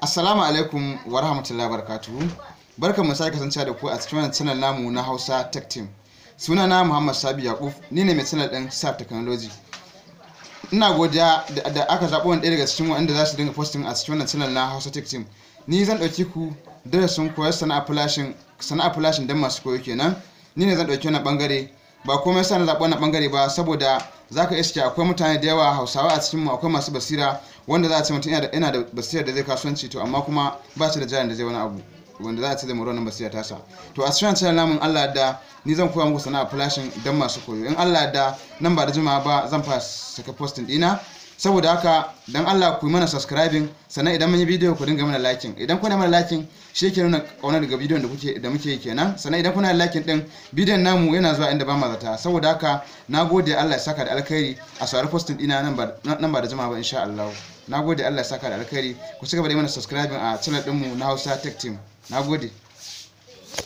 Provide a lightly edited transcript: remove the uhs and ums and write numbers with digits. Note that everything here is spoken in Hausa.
Assalamu alaikum wa rahmatullahi wa barakatuhu. Barkanmu sake kasancewa da ku a cikin wannan channel namu na Hausa Tech Team. Sunana Muhammad Sabi Yakub, ni ne mai channel din SAP Technology. Ina godiya da aka zaɓo wani ɗaya daga cikin wanda za su dinga posting a cikin wannan channel na Hausa Tech Team. Ni zan ɗauki ku darasin koyar sana'a flashing don masu koyo kenan. Ni ne zan ɗauki wannan ɓangare. Ba komai sa na zaɓi wannan ɓangare ba saboda za ka iske akwai mutane da yawa Hausawa a cikinmu, akwai masu basira wanda za a ce mutum yana da basira da zai kasuwanci to amma kuma ba shi da jarin da zai wani abu wanda za a ce zai mura wannan basira tasa. To a cikin channel namun Allah da ni zan koya muku sana'a flashing don masu koyo. In Allah da nan ba da jimawa ba zan fara saka posting dina. Saboda haka dan Allah ku yi mana subscribing, sannan idan mun yi bidiyo ku dinga mana liking. Idan kuna mana liking shi yake nuna kauna daga bidiyon da muke yi kenan. Sannan idan kuna liking din bidiyon namu yana zuwa inda ba ma zata. Saboda haka nagode, Allah ya saka da alkhairi. A saurari posting dina nan ba da jimawa ba insha Allah. Nagode, Allah ya saka da alkhairi. Ku cigaba da yi mana subscribing a channel din mu na Hausa Tech Team. Nagode.